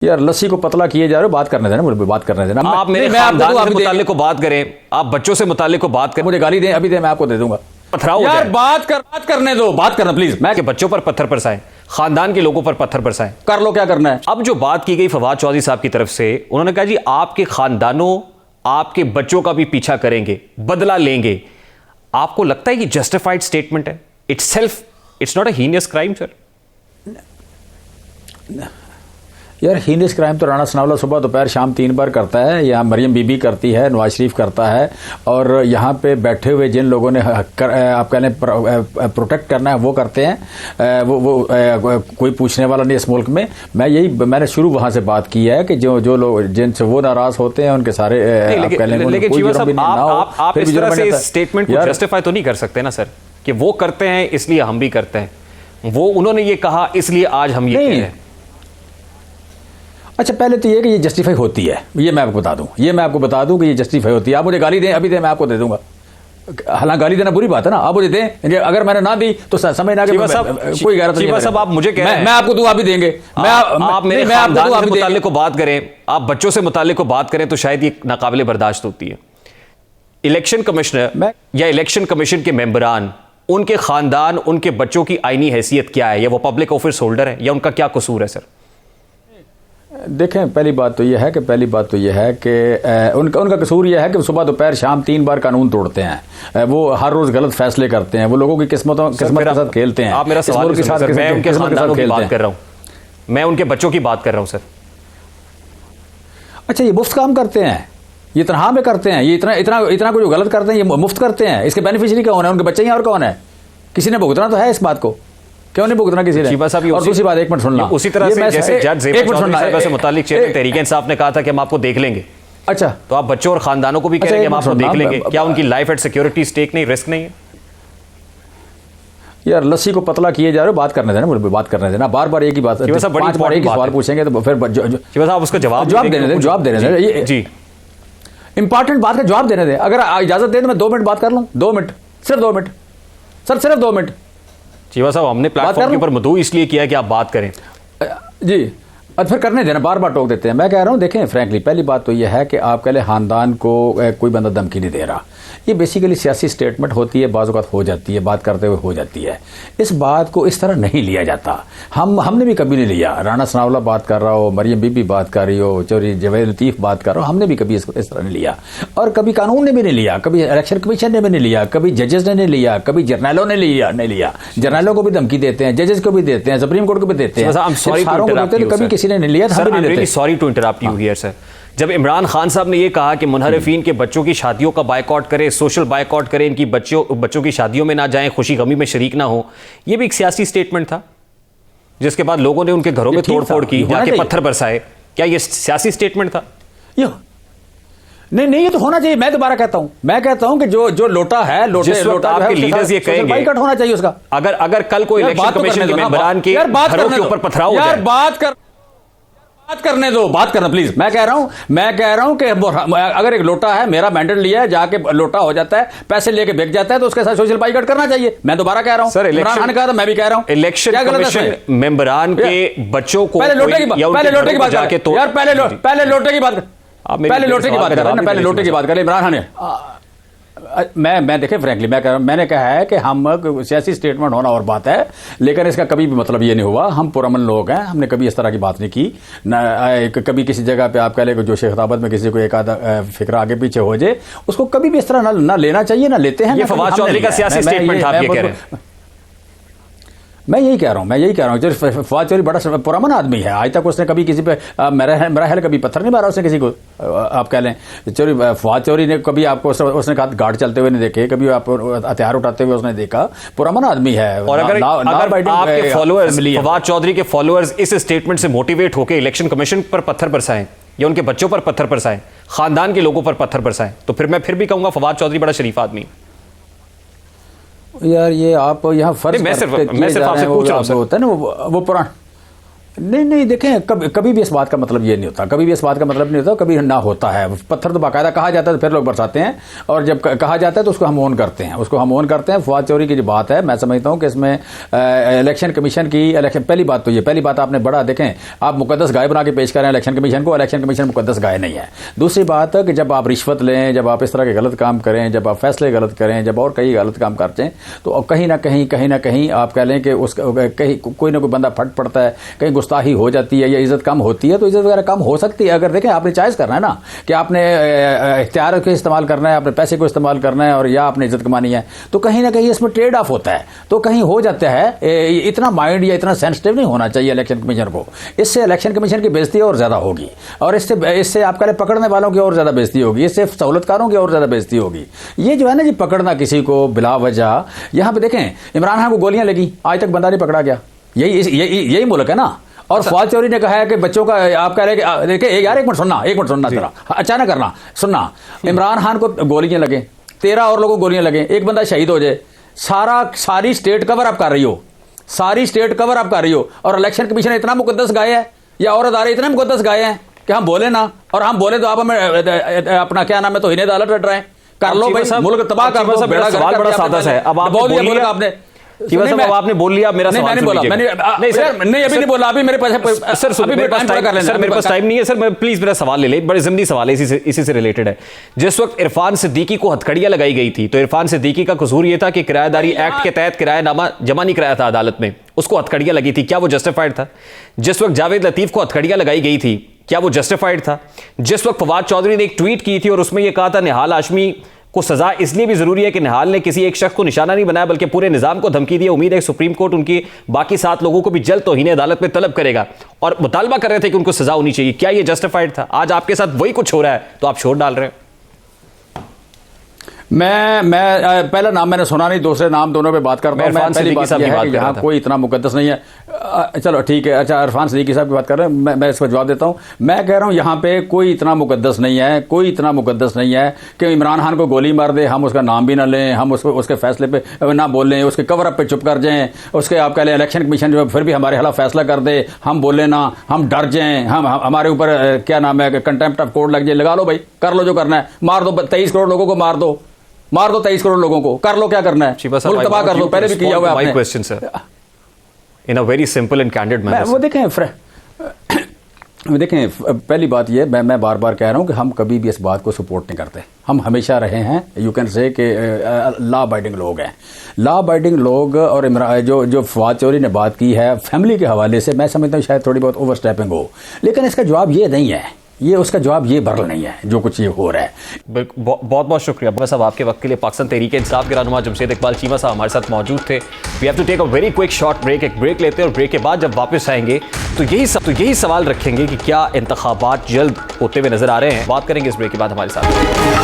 यार लस्सी को पतला किए जा रहे हो, बात करने देना, मुझे बात करने देना। आप मेरे खानदान से मुताल्लिक को बात करें, आप बच्चों से मुताल्लिक को बात करें, मुझे गाली दें, अभी दे, मैं आपको दे दूंगा। पथराव यार बात करने दो, बात करना प्लीज। मैं के बच्चों पर पत्थर बरसाएं, खानदान के लोगों पर पत्थर बरसाएं, कर लो, क्या करना है। अब जो बात की गई फवाद चौधरी साहब की तरफ से, उन्होंने कहा जी आपके खानदानों आपके बच्चों का भी पीछा करेंगे, बदला लेंगे। आपको लगता है कि जस्टिफाइड स्टेटमेंट है? It's not a heinous crime sir? यार हीनियस क्राइम तो राणा सनावला सुबह दोपहर शाम 3 बार करता है, यहाँ मरियम बीबी करती है, नवाज शरीफ करता है, और यहाँ पे बैठे हुए जिन लोगों ने आप कह लें प्रोटेक्ट करना है वो करते हैं। वो कोई पूछने वाला नहीं इस मुल्क में। मैंने शुरू वहाँ से बात की है कि जो लोग जिनसे वो नाराज होते हैं उनके सारे आप इस तरह से स्टेटमेंट को जस्टिफाई तो नहीं कर सकते ना सर, कि वो करते हैं इसलिए हम भी करते हैं, वो उन्होंने ये कहा इसलिए आज हम ये कह रहे हैं। अच्छा, पहले तो ये कि ये जस्टिफाई होती है, ये मैं आपको बता दूं कि ये जस्टिफाई होती है। आप मुझे गाली दें, अभी दे, मैं आपको दे दूंगा। हालांकि गाली देना बुरी बात है ना, आप मुझे दें, अगर मैंने ना दी तो समझना कि कोई गैरत नहीं है। सब आप मुझे कह रहे हैं, मैं आपको दूं, आप भी देंगे। आप मेरे खानदान से मुताल्लिक को बात करें, आप बच्चों से मुताल्लिक को बात करें तो शायद ये नाकाबिले बर्दाश्त होती है। इलेक्शन कमिश्नर या इलेक्शन कमीशन के मेंबरान, उनके खानदान, उनके बच्चों की आईनी हैसियत क्या है? या वो पब्लिक ऑफिस होल्डर है, या उनका क्या कसूर है सर? देखें, पहली बात तो यह है कि उनका कसूर यह है कि सुबह दोपहर शाम 3 बार कानून तोड़ते हैं। वो हर रोज गलत फैसले करते हैं, वो लोगों की किस्मत के साथ खेलते हैं। आप मेरा सवाल के साथ, मैं उनके खानदानों की बात कर रहा हूं, मैं उनके बच्चों की बात कर रहा हूं सर। अच्छा, ये मुफ्त काम करते हैं, ये तनहा में करते हैं, ये इतना कुछ गलत करते हैं, ये मुफ्त करते हैं। इसके बेनिफिशियरी कौन है? उनके बच्चे हैं और कौन है? किसी ने भुगतना तो है इस बात को, क्यों नहीं भुगतना किसी ने? और दूसरी बात, एक मिनट सुनना, उसी तरह से जैसे जज ज़ेबा से मुतालिक चेयरमैन तहरीक इंसाफ ने कहा था कि हम आपको देख लेंगे। अच्छा, तो आप बच्चों और खानदानों को भी कह रहे हैं कि हम आपको देख लेंगे। क्या उनकी लाइफ एंड सिक्योरिटी स्टेक नहीं, रिस्क नहीं है? यार लस्सी को पतला किए जा रहे हो, बात करने देना, मुझे बात करने देना। बार एक ही बात, 5 बार एक ही सवाल पूछेंगे तो फिर आप उसका जवाब देने दें। जी, इंपॉर्टेंट बात का जवाब देने दें। अगर इजाजत दें तो मैं 2 मिनट बात कर लूं। 2 मिनट, सिर्फ 2 मिनट सर, सिर्फ 2 मिनट। चीवा साहब, हमने प्लेटफॉर्म के ऊपर मदऊ इसलिए किया कि आप बात करें। जी, फिर करने देना, बार टोक देते हैं। मैं कह रहा हूं, देखें फ्रैंकली, पहली बात तो यह है कि आप कह लें खानदान को कोई बंदा धमकी नहीं दे रहा। ये बेसिकली सियासी स्टेटमेंट होती है, बाज़ औक़ात हो जाती है, बात करते हुए हो जाती है। इस बात को इस तरह नहीं लिया जाता। हमने भी कभी नहीं लिया। राणा सनावला बात कर रहा हो, मरियम बीबी बात कर रही हो, चौधरी जवेद लतीफ़ बात कर रहा हो, हमने भी कभी इसको इस तरह नहीं लिया। और कभी कानून ने भी नहीं लिया, कभी इलेक्शन कमीशन ने भी नहीं लिया, कभी जजेस ने नहीं लिया, कभी जर्नैलों ने नहीं लिया। जर्नैलों को भी धमकी देते हैं, जजेस को भी देते हैं, सुप्रीम कोर्ट को भी देते हैं, कभी किसी ने नहीं लिया। Sorry to interrupt you here sir. जब इमरान खान साहब ने यह कहा कि मुनहरिफीन के बच्चों की शादियों का बायकॉट करें, सोशल बायकॉट करें, इनकी बच्चों की शादियों में ना जाएं, खुशी गमी में शरीक ना हो, यह भी एक सियासी स्टेटमेंट था, जिसके बाद लोगों ने उनके घरों में तोड़फोड़ की, जाके पत्थर बरसाए। क्या यह सियासी स्टेटमेंट था? नहीं, ये तो होना चाहिए। मैं दोबारा कहता हूं कि जो लोटा है, लोटा आपके लीडर्स ये कहेंगे बाइकआउट होना चाहिए उसका। अगर कल कोई इलेक्शन कमीशन के मेंबरान के घरों के ऊपर पथराव हो जाए, बात करने दो, बात करना प्लीज। मैं कह रहा हूं कि अगर एक लोटा है, मेरा मैंडेट लिया है, जाके लोटा हो जाता है, पैसे लेके बिक जाता है, तो उसके साथ सोशल बाइकॉट करना चाहिए। मैं दोबारा कह रहा हूं, सर इमरान खान कहा था, मैं भी कह रहा हूं। इलेक्शन कमीशन मेंबरान के बच्चों को पहले लोटे की बात यार, पहले लोटे की बात कर इमरान खान ने। मैं देखे फ्रैंकली, मैं कह रहा हूं, मैंने कहा है कि हम सियासी स्टेटमेंट होना और बात है, लेकिन इसका कभी भी मतलब ये नहीं हुआ। हम पुरअमन लोग हैं, हमने कभी इस तरह की बात नहीं की ना। कभी किसी जगह पे आप कह ले जो शेखताबत में किसी को एक आधा फिक्रा आगे पीछे हो जाए, उसको कभी भी इस तरह ना लेना चाहिए, ना लेते हैं। ये फवाद चौधरी का सियासी स्टेटमेंट था, आप ये कह रहे हैं? मैं यही कह रहा हूँ। फवाद चौधरी बड़ा पुरअमन आदमी है। आज तक उसने कभी किसी पे मेरा ख्याल कभी पत्थर नहीं मारा उसने किसी को। आप कह लें फवाद चौधरी ने कभी आपको उसने कहा गार्ड चलते हुए नहीं देखे, कभी आप हथियार उठाते हुए उसने देखा। पुरअमन आदमी है। और अगर आपके फॉलोअर्स, फवाद चौधरी के फॉलोअर्स इस स्टेटमेंट से मोटिवेट होकर इलेक्शन कमीशन पर पत्थर बरसाएं या उनके बच्चों पर पत्थर बरसाएं, खानदान के लोगों पर पत्थर बरसाएं, तो फिर मैं भी कहूंगा फवाद चौधरी बड़ा शरीफ आदमी। यार ये आप यहाँ फर्ज मैं सिर्फ आपसे पूछ रहा हूं, होता है ना वो पुराना नहीं देखें, कभी भी इस बात का मतलब ये नहीं होता, कभी भी इस बात का मतलब नहीं होता, कभी ना होता है। पत्थर तो बाकायदा कहा जाता है तो फिर लोग बरसाते हैं, और जब कहा जाता है तो उसको हम ऑन करते हैं, उसको हम ऑन करते हैं। फवाद चौधरी की जो बात है, मैं समझता हूँ कि इसमें इलेक्शन कमीशन की पहली बात तो ये, पहली बात आपने बड़ा देखें, आप मुकद्दस गाय बना के पेश करें इलेक्शन कमीशन को, इलेक्शन कमीशन मुकद्दस गाय नहीं है। दूसरी बात कि जब आप रिश्वत लें, जब आप इस तरह के गलत काम करें, जब आप फैसले गलत करें, जब और कई गलत काम करते हैं, तो कहीं ना कहीं आप कह लें कि कहीं कोई ना कोई बंदा फट पड़ता है, कहीं गुस्ताही हो जाती है या इज्जत कम होती है, तो इज्जत वगैरह कम हो सकती है। अगर देखें, आपने चॉइस करना है ना कि आपने इख्तियार को इस्तेमाल करना है, अपने पैसे को इस्तेमाल करना है, और या आपने इज्जत कमानी है, तो कहीं ना कहीं इसमें ट्रेड ऑफ होता है, तो कहीं हो जाता है। इतना माइंड या इतना सेंसिटिव नहीं होना चाहिए इलेक्शन कमीशन को। इससे इलेक्शन कमीशन की बेइज्जती और ज्यादा होगी, और इससे आपका पकड़ने वालों की और ज्यादा बेइज्जती होगी, इससे सहूलतकारों की और ज्यादा बेइज्जती होगी। ये जो है ना जी, पकड़ना किसी को बिला वजह, यहां पे देखें इमरान खान को गोलियां लगी, आज तक बंदा नहीं पकड़ा गया। यही मुल्क है ना। और फवाद चौधरी ने कहा है कि बच्चों का, आप कह रहे हैं कि देखिए यार, एक मिनट सुनना जरा, अचानक करना सुनना। इमरान खान को गोलियां लगे, 13 और लोगों को गोलियां लगे, एक बंदा शहीद हो जाए, सारी स्टेट कवर अप कर रही हो, सारी स्टेट कवर अप कर रही हो, और इलेक्शन कमीशन इतना मुकद्दस गाय है, या और अदारे इतने मुकद्दस गाय हैं कि हम बोले ना, और हम बोले तो आप हमें अपना क्या नाम है तो अदालत रट रहे हैं। कर लो भाई, मुल्क तबाह कर लो। सवाल बड़ा सादा सा है। अब आप बोल लिया, आपने आपने बोल लिया, मेरा सवाल नहीं बोला, नहीं अभी नहीं बोला, अभी मेरे पास सर मेरे पास टाइम नहीं है सर, मैं प्लीज मेरा सवाल ले ले, बड़े ज़िमनी सवाल है, इसी से रिलेटेड है। जिस वक्त इरफान सिद्दीकी को हथकड़ियां लगाई गई थी, तो इरफान सिद्दीकी का कसूर यह था कि किराएदारी एक्ट के तहत किरायानामा जमा नहीं कराया था अदालत में, उसको हथकड़ियां लगी थी, क्या वो जस्टिफाइड था? जिस वक्त जावेद लतीफ को हथकड़ियां लगाई गई थी, क्या वो जस्टिफाइड था? जिस वक्त फवाद चौधरी ने एक ट्वीट की थी और उसमें यह कहा था निहाल हाशमी को सजा इसलिए भी जरूरी है कि निहाल ने किसी एक शख्स को निशाना नहीं बनाया बल्कि पूरे निजाम को धमकी दी, उम्मीद है सुप्रीम कोर्ट उनकी बाकी 7 लोगों को भी जल्द तौहीन अदालत में तलब करेगा, और मुतालबा कर रहे थे कि उनको सजा होनी चाहिए। क्या ये जस्टिफाइड था? आज आपके साथ वही कुछ हो रहा है तो आप शोर डाल रहे हैं। मैं पहला नाम मैंने सुना नहीं, दूसरे नाम दोनों पे बात करता हूं। मैं पहली बात यह है कि यहाँ कोई इतना मुकद्दस नहीं है। चलो ठीक है, अच्छा इरफान सिद्दीकी साहब की बात कर रहे हैं, मैं इसको जवाब देता हूं। मैं कह रहा हूं यहाँ पे कोई इतना मुकद्दस नहीं है, कोई इतना मुकद्दस नहीं है कि इमरान खान को गोली मार दे, हम उसका नाम भी ना लें, हम उसके फैसले पे ना बोलें, उसके कवर अप पे चुप कर जाएं, उसके आप कह लें इलेक्शन कमीशन जो फिर भी हमारे खिलाफ फैसला कर दे, हम बोले ना, हम डर जाएं, हमारे ऊपर क्या नाम है कंटेम्प्ट ऑफ कोर्ट लग जाए। लगा लो भाई, कर लो जो करना है, मार दो 23 करोड़ लोगों को, मार दो 23 करोड़ लोगों को, कर लो क्या करना है, मुल्क तबाह कर लो, पहले भी किया हुआ है आपने। Question sir, in a very simple and candid manner. वो देखें पहली बात ये, मैं बार बार कह रहा हूं कि हम कभी भी इस बात को सपोर्ट नहीं करते, हम हमेशा रहे हैं, यू कैन से कि लॉ अबाइडिंग लोग हैं, लॉ अबाइडिंग लोग। और इमरान जो फवाद चौधरी ने बात की है फैमिली के हवाले से, मैं समझता हूँ शायद थोड़ी बहुत ओवर स्टेपिंग हो, लेकिन इसका जवाब ये नहीं है, ये उसका जवाब ये भरल नहीं है जो कुछ ये हो रहा है। बहुत बहुत शुक्रिया अब्बास साहब आपके वक्त के लिए। पाकिस्तान तहरीक इंसाफ के रहनुमा जमशेद इकबाल चीमा साहब हमारे साथ मौजूद थे। We have to take a very quick short break, एक ब्रेक लेते हैं, और ब्रेक के बाद जब वापस आएंगे तो यही सवाल रखेंगे कि क्या इंतखाबात जल्द होते हुए नजर आ रहे हैं। बात करेंगे इस ब्रेक के बाद हमारे साथ।